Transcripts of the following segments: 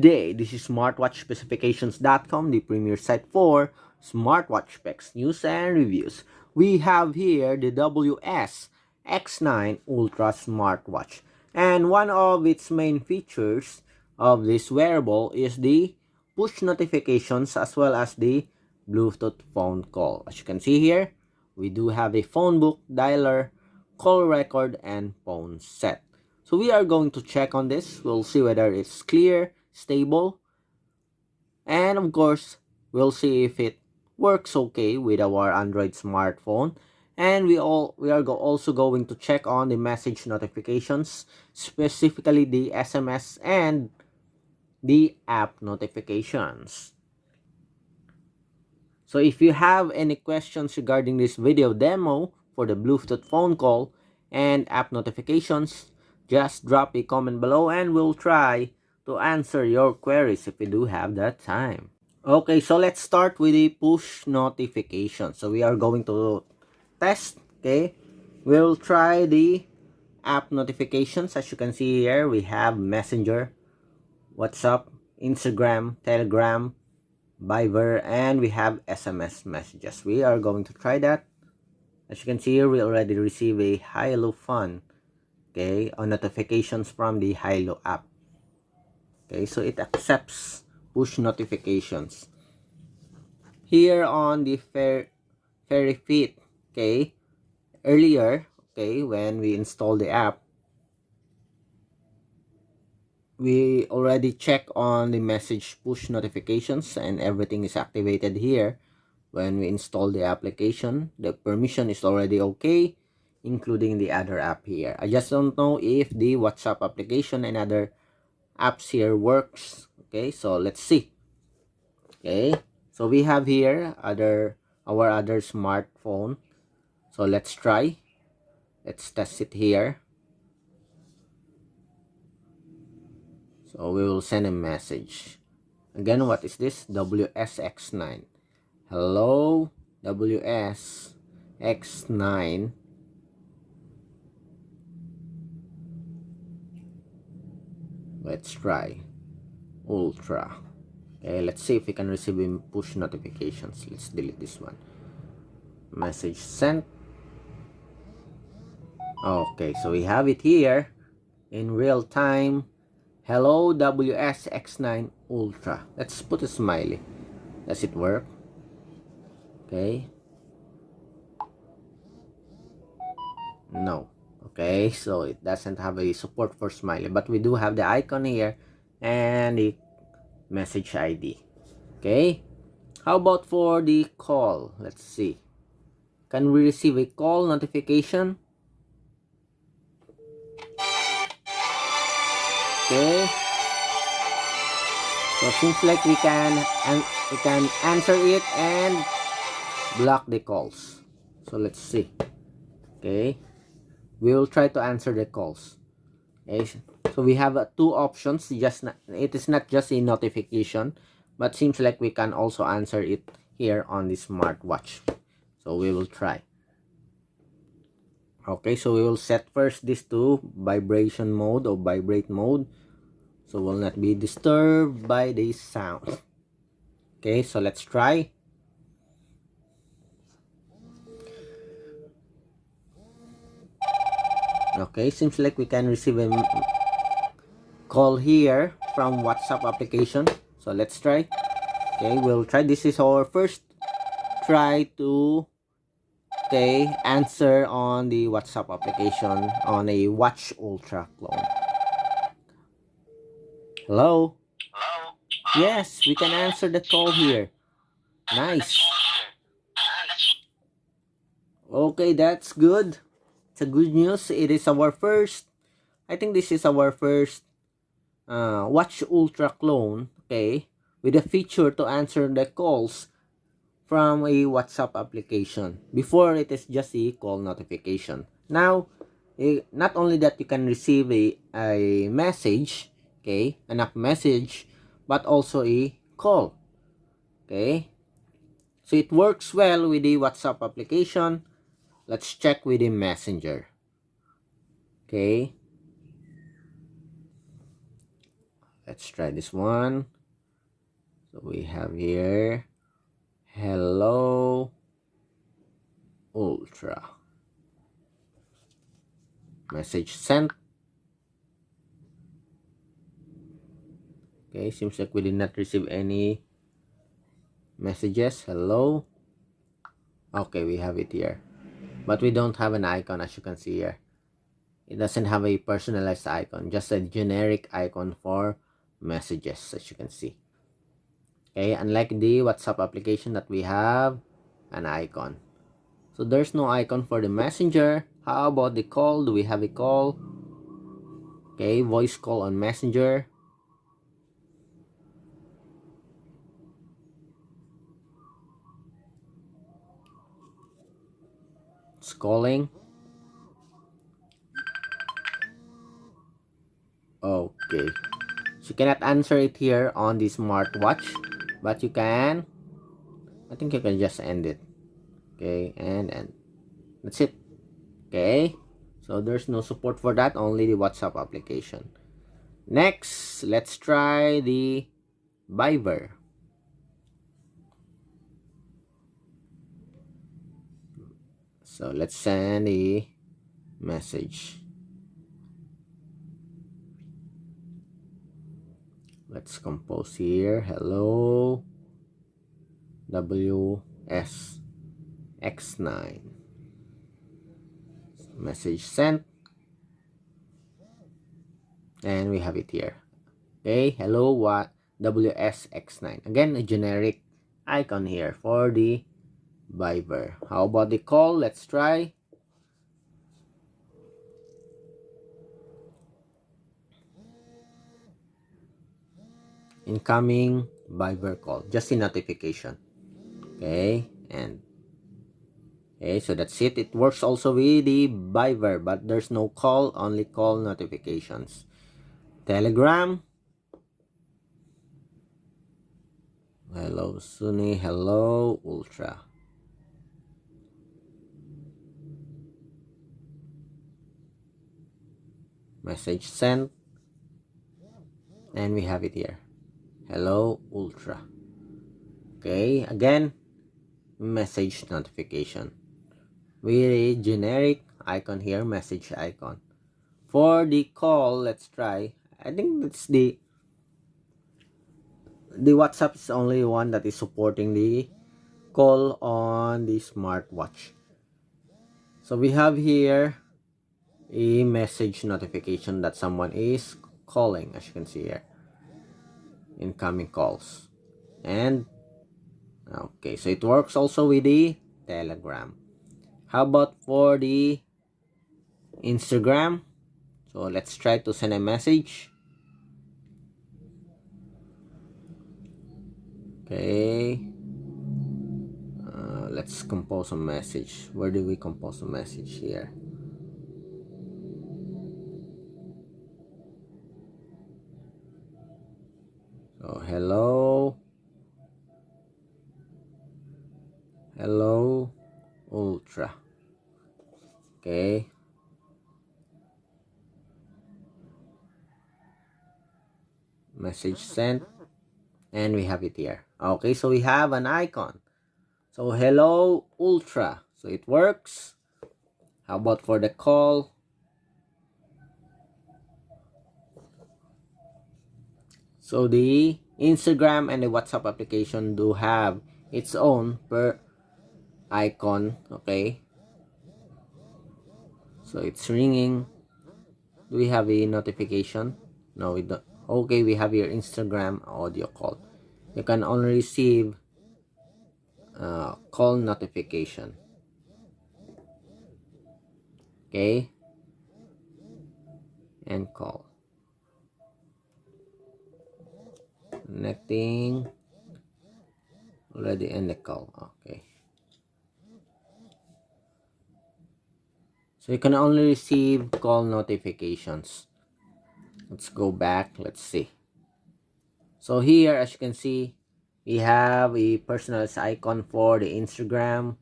Good day, this is smartwatchspecifications.com, the premier site for smartwatch specs, news, and reviews. We have here the WS-X9 Ultra smartwatch, and one of its main features of this wearable is the push notifications as well as the Bluetooth phone call. As you can see here, we do have a phone book, dialer, call record, and phone set. So we are going to check on this. We'll see whether it's clear, stable, and of course we'll see if it works okay with our Android smartphone. And we are also going to check on the message notifications, specifically the SMS and the app notifications. So if you have any questions regarding this video demo for the Bluetooth phone call and app notifications, just drop a comment below and we'll try to answer your queries if we do have that time. Okay, so let's start with the push notification. So we are going to test, okay? We'll try the app notifications. As you can see here, we have Messenger, WhatsApp, Instagram, Telegram, Viber, and we have SMS messages. We are going to try that. As you can see here, we already receive a Hilo fun, okay, on notifications from the Hilo app. Okay, so it accepts push notifications. Here on the Fairy Fit, okay, earlier, okay, when we installed the app, we already check on the message push notifications and everything is activated here. When we install the application, the permission is already okay, including the other app here. I just don't know if the WhatsApp application and other apps here works. Okay, so let's see. Okay, so we have here our other smartphone. So let's try. Let's test it here. So we will send a message. Again, what is this? WS-X9. Hello, WS-X9. Let's try Ultra. Okay, let's see if we can receive push notifications. Let's delete this one. Message sent. Okay, so we have it here in real time. Hello, WS-X9 Ultra. Let's put a smiley. Does it work? Okay. No. Okay, so it doesn't have a support for smiley, but we do have the icon here and the message ID. Okay, how about for the call? Let's see. Can we receive a call notification? Okay, so seems like we can answer it and block the calls. So let's see. Okay, we will try to answer the calls. Okay, so we have two options. It is not just a notification, but seems like we can also answer it here on the smartwatch. So we will try. Okay, so we will set first this to vibration mode or vibrate mode, so will not be disturbed by the sound. Okay, so let's try. Okay, seems like we can receive a call here from WhatsApp application. So let's try. Okay, we'll try. This is our first try to answer on the WhatsApp application on a Watch Ultra clone. Hello? Hello? Yes, we can answer the call here. Nice. Okay, that's good. It's a good news. It is our first, I think this is our first Watch Ultra clone, okay, with a feature to answer the calls from a WhatsApp application. Before, it is just a call notification. Now, not only that you can receive a message, okay, an app message, but also a call, okay. So it works well with the WhatsApp application. Let's check with the Messenger. Okay. let's try this one. So we have here hello Ultra. Message sent. Okay, seems like we did not receive any messages. Hello. Okay, we have it here, but we don't have an icon, as you can see here. It doesn't have a personalized icon, just a generic icon for messages, as you can see. Okay, unlike the WhatsApp application that we have an icon. So there's no icon for the messenger. How about the call? Do we have a call? Okay, voice call on messenger. It's calling. Okay, so you cannot answer it here on the smartwatch, but you can, I think you can just end it. Okay, and that's it. Okay, so there's no support for that, only the WhatsApp application. Next, let's try the Viber. So let's send a message. Let's compose here. Hello WS-X9. Message sent. And we have it here. Okay, hello what WS-X9. Again, a generic icon here for the Viber. How about the call? Let's try. Incoming Viber call. Just a notification. Okay, and okay, so that's it. It works also with the Viber, but there's no call, only call notifications. Telegram. Hello Sunny. Hello Ultra. Message sent. And we have it here. Hello Ultra. Okay, again, message notification. With a generic icon here, message icon. For the call, let's try. I think that's the WhatsApp is only one that is supporting the call on the smartwatch. So we have here a message notification that someone is calling, as you can see here. Incoming calls. And okay, so it works also with the Telegram. How about for the Instagram? So let's try to send a message. Okay. Let's compose a message. Where do we compose a message here? So hello Ultra. Okay, message sent, and we have it here. Okay, so we have an icon. So hello Ultra. So it works. How about for the call? So the Instagram and the WhatsApp application do have its own per icon. Okay, so it's ringing. Do we have a notification? No, we don't. Okay, we have your Instagram audio call. You can only receive call notification. Okay, and call. Connecting. Already end the call. Okay. So you can only receive call notifications. Let's go back. Let's see. So here, as you can see, we have a personalized icon for the Instagram,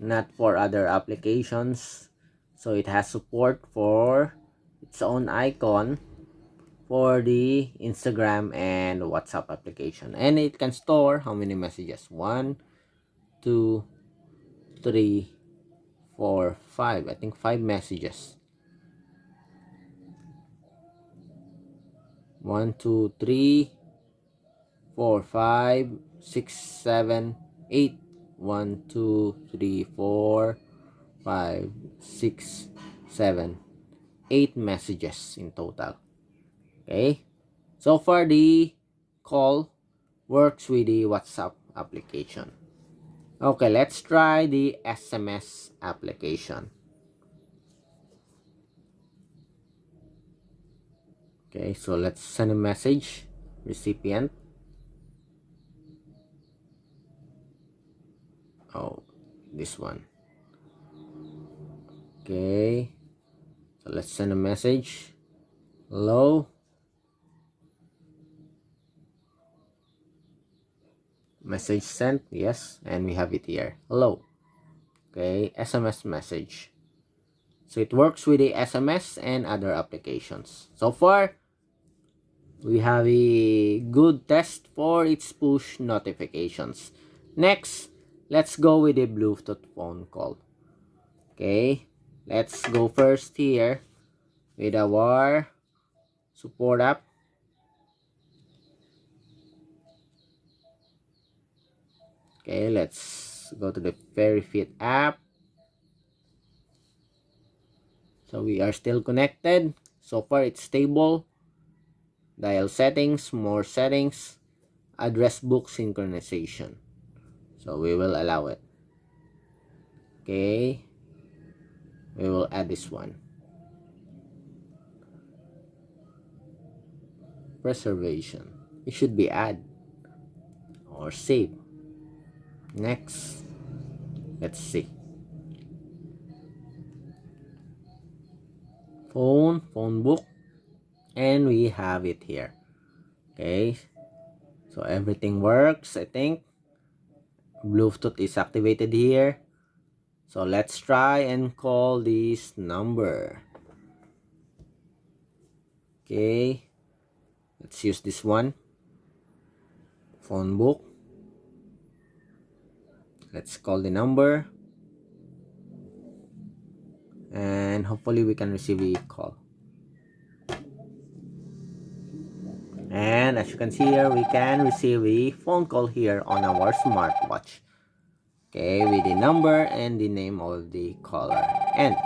not for other applications. So it has support for its own icon, for the Instagram and WhatsApp application, and it can store how many messages? 1, 2, 3, 4, 5. I think 5 messages. 1, 2, 3, 4, 5, 6, 7, 8. 1, 2, 3, 4, 5, 6, 7, 8 messages in total. Okay, so far the call works with the WhatsApp application. Okay, let's try the SMS application. Okay, so let's send a message. Recipient. Oh, this one. Okay, so let's send a message. Hello. Message sent. Yes, and we have it here. Hello. Okay, SMS message. So it works with the SMS and other applications. So far, we have a good test for its push notifications. Next, let's go with the Bluetooth phone call. Okay, let's go first here with our support app. Okay, let's go to the VeryFit app. So we are still connected. So far it's stable. Dial settings, more settings, address book synchronization. So we will allow it. Okay, we will add this one. Preservation. It should be add or save. Next, let's see. Phone book, and we have it here. Okay, so everything works. I think Bluetooth is activated here. So let's try and call this number. Okay, let's use this one. Phone book. Let's call the number, and hopefully we can receive a call. And as you can see here, we can receive a phone call here on our smartwatch. Okay, with the number and the name of the caller. And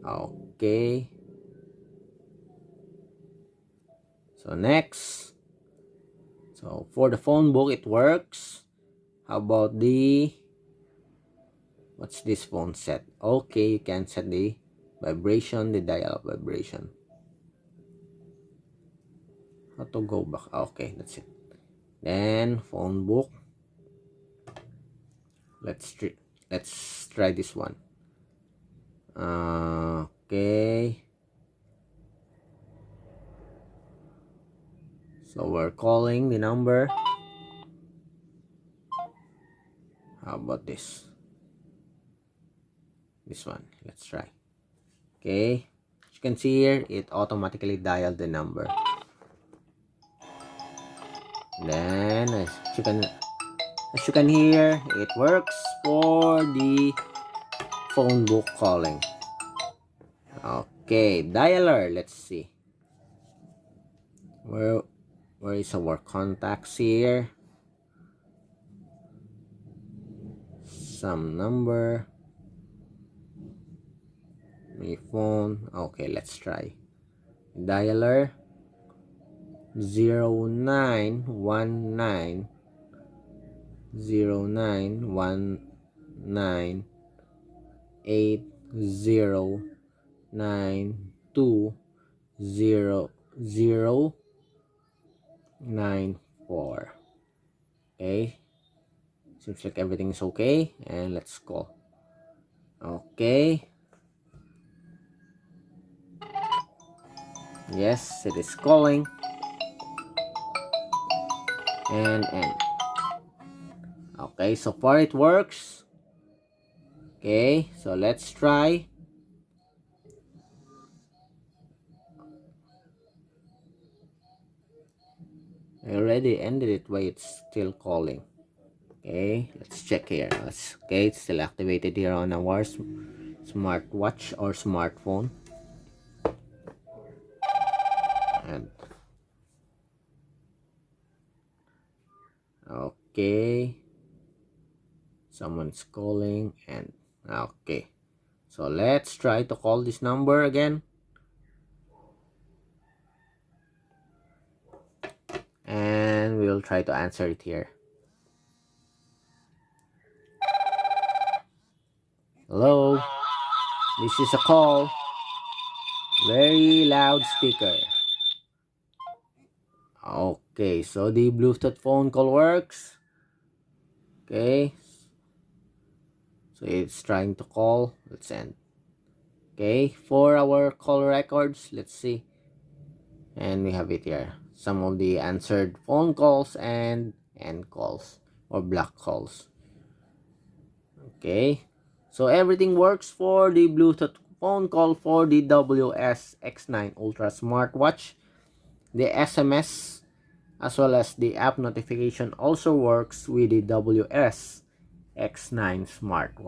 okay, so next, so for the phone book it works. How about the, what's this phone set? Okay, you can set the vibration, the dial vibration. How to go back? Okay, that's it. Then phone book, let's try this one. Okay, so we're calling the number. How about this one? Let's try. Okay, as you can see here, it automatically dialed the number. Then as you can hear, it works for the phone book calling. Okay, dialer, let's see. Where is our contacts here? Some number. My phone. Okay, let's try. Dialer 0919 091980920094. Okay, seems like everything is okay, and let's call. Okay, yes, it is calling. And okay, so far it works. Okay, so let's try. I already ended it, but it's still calling. Okay, let's check here. Okay, it's still activated here on our smartwatch or smartphone. And okay, someone's calling. And okay, so let's try to call this number again. And we'll try to answer it here. Hello, this is a call. Very loud speaker. Okay, so the Bluetooth phone call works. Okay, so it's trying to call. Let's end. Okay, for our call records, let's see. And we have it here. Some of the answered phone calls and end calls or block calls. Okay, so everything works for the Bluetooth phone call for the WS-X9 Ultra smartwatch. The SMS as well as the app notification also works with the WS-X9 smartwatch.